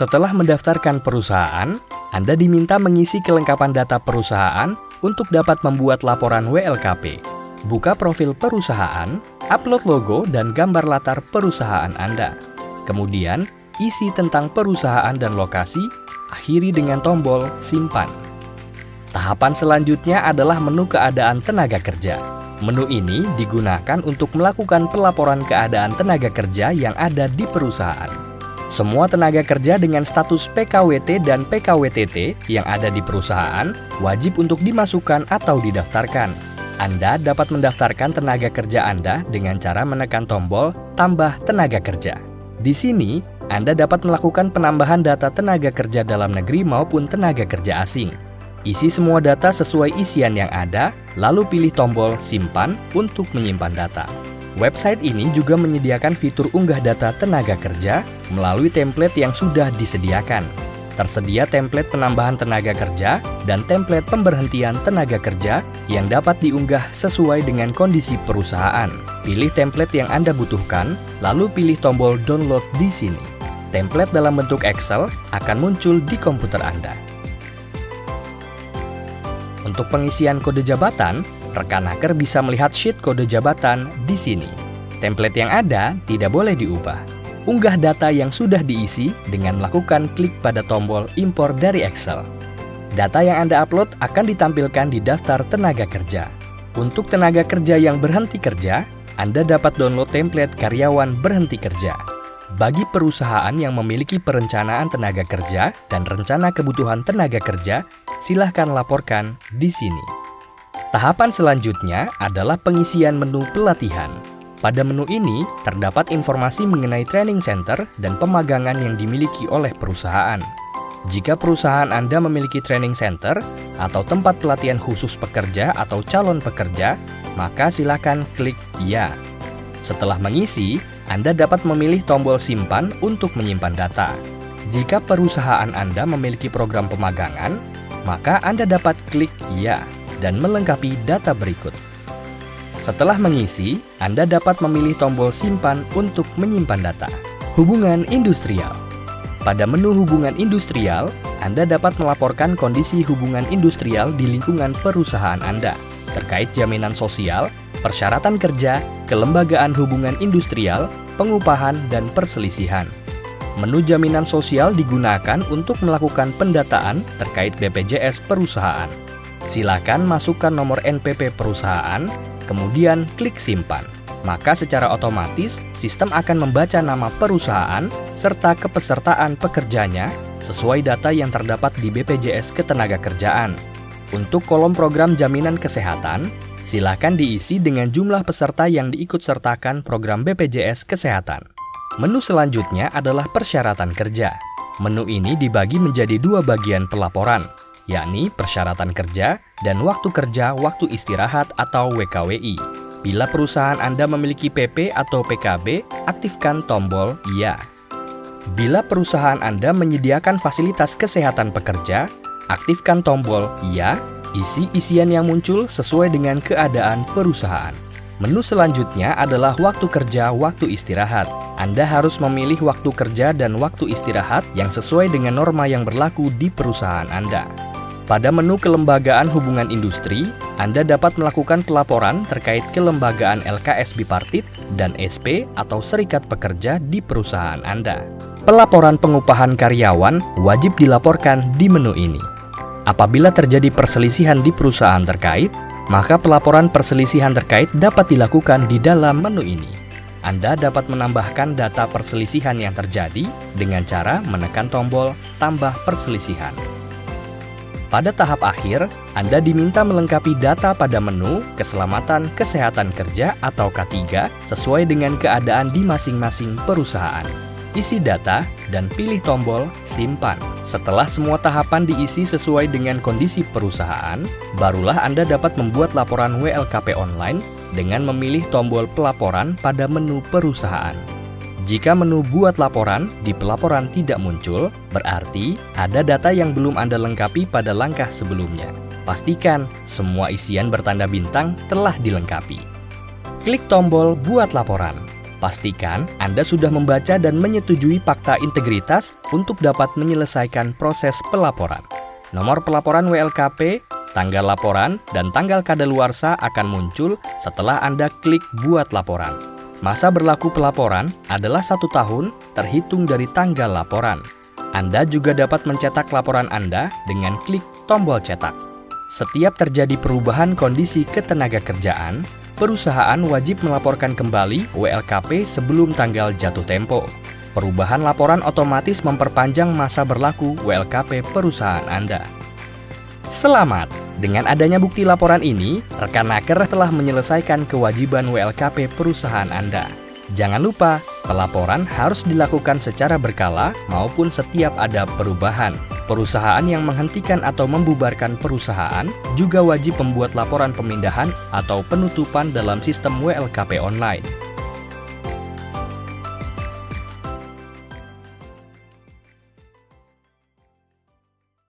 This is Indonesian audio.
Setelah mendaftarkan perusahaan, Anda diminta mengisi kelengkapan data perusahaan untuk dapat membuat laporan WLKP. Buka profil perusahaan, upload logo dan gambar latar perusahaan Anda. Kemudian, isi tentang perusahaan dan lokasi, akhiri dengan tombol simpan. Tahapan selanjutnya adalah menu keadaan tenaga kerja. Menu ini digunakan untuk melakukan pelaporan keadaan tenaga kerja yang ada di perusahaan. Semua tenaga kerja dengan status PKWT dan PKWTT yang ada di perusahaan wajib untuk dimasukkan atau didaftarkan. Anda dapat mendaftarkan tenaga kerja Anda dengan cara menekan tombol tambah tenaga kerja. Di sini, Anda dapat melakukan penambahan data tenaga kerja dalam negeri maupun tenaga kerja asing. Isi semua data sesuai isian yang ada, lalu pilih tombol simpan untuk menyimpan data. Website ini juga menyediakan fitur unggah data tenaga kerja melalui template yang sudah disediakan. Tersedia template penambahan tenaga kerja dan template pemberhentian tenaga kerja yang dapat diunggah sesuai dengan kondisi perusahaan. Pilih template yang Anda butuhkan, lalu pilih tombol download di sini. Template dalam bentuk Excel akan muncul di komputer Anda. Untuk pengisian kode jabatan, rekan hacker bisa melihat sheet kode jabatan di sini. Template yang ada tidak boleh diubah. Unggah data yang sudah diisi dengan melakukan klik pada tombol impor dari Excel. Data yang Anda upload akan ditampilkan di daftar tenaga kerja. Untuk tenaga kerja yang berhenti kerja, Anda dapat download template karyawan berhenti kerja. Bagi perusahaan yang memiliki perencanaan tenaga kerja dan rencana kebutuhan tenaga kerja, silahkan laporkan di sini. Tahapan selanjutnya adalah pengisian menu pelatihan. Pada menu ini, terdapat informasi mengenai training center dan pemagangan yang dimiliki oleh perusahaan. Jika perusahaan Anda memiliki training center atau tempat pelatihan khusus pekerja atau calon pekerja, maka silakan klik ya. Setelah mengisi, Anda dapat memilih tombol simpan untuk menyimpan data. Jika perusahaan Anda memiliki program pemagangan, maka Anda dapat klik ya dan melengkapi data berikut. Setelah mengisi, Anda dapat memilih tombol simpan untuk menyimpan data. Hubungan industrial. Pada menu hubungan industrial, Anda dapat melaporkan kondisi hubungan industrial di lingkungan perusahaan Anda, terkait jaminan sosial, persyaratan kerja, kelembagaan hubungan industrial, pengupahan, dan perselisihan. Menu jaminan sosial digunakan untuk melakukan pendataan terkait BPJS perusahaan. Silakan masukkan nomor NPP perusahaan, kemudian klik simpan. Maka secara otomatis sistem akan membaca nama perusahaan serta kepesertaan pekerjanya sesuai data yang terdapat di BPJS Ketenagakerjaan. Untuk kolom program jaminan kesehatan, silakan diisi dengan jumlah peserta yang diikutsertakan program BPJS Kesehatan. Menu selanjutnya adalah persyaratan kerja. Menu ini dibagi menjadi dua bagian pelaporan, yakni persyaratan kerja dan waktu kerja waktu istirahat atau WKWI. Bila perusahaan Anda memiliki PP atau PKB, aktifkan tombol iya. Bila perusahaan Anda menyediakan fasilitas kesehatan pekerja, aktifkan tombol iya, isi isian yang muncul sesuai dengan keadaan perusahaan. Menu selanjutnya adalah waktu kerja waktu istirahat. Anda harus memilih waktu kerja dan waktu istirahat yang sesuai dengan norma yang berlaku di perusahaan Anda. Pada menu kelembagaan hubungan industri, Anda dapat melakukan pelaporan terkait kelembagaan LKS bipartit dan SP atau serikat pekerja di perusahaan Anda. Pelaporan pengupahan karyawan wajib dilaporkan di menu ini. Apabila terjadi perselisihan di perusahaan terkait, maka pelaporan perselisihan terkait dapat dilakukan di dalam menu ini. Anda dapat menambahkan data perselisihan yang terjadi dengan cara menekan tombol tambah perselisihan. Pada tahap akhir, Anda diminta melengkapi data pada menu Keselamatan Kesehatan Kerja atau K3 sesuai dengan keadaan di masing-masing perusahaan. Isi data dan pilih tombol Simpan. Setelah semua tahapan diisi sesuai dengan kondisi perusahaan, barulah Anda dapat membuat laporan WLKP online dengan memilih tombol pelaporan pada menu perusahaan. Jika menu buat laporan di pelaporan tidak muncul, berarti ada data yang belum Anda lengkapi pada langkah sebelumnya. Pastikan semua isian bertanda bintang telah dilengkapi. Klik tombol buat laporan. Pastikan Anda sudah membaca dan menyetujui fakta integritas untuk dapat menyelesaikan proses pelaporan. Nomor pelaporan WLKP, tanggal laporan, dan tanggal kadaluarsa akan muncul setelah Anda klik Buat Laporan. Masa berlaku pelaporan adalah 1 tahun terhitung dari tanggal laporan. Anda juga dapat mencetak laporan Anda dengan klik tombol cetak. Setiap terjadi perubahan kondisi ketenagakerjaan, perusahaan wajib melaporkan kembali WLKP sebelum tanggal jatuh tempo. Perubahan laporan otomatis memperpanjang masa berlaku WLKP perusahaan Anda. Selamat! Dengan adanya bukti laporan ini, rekan Naker telah menyelesaikan kewajiban WLKP perusahaan Anda. Jangan lupa, pelaporan harus dilakukan secara berkala maupun setiap ada perubahan. Perusahaan yang menghentikan atau membubarkan perusahaan juga wajib membuat laporan pemindahan atau penutupan dalam sistem WLKP online.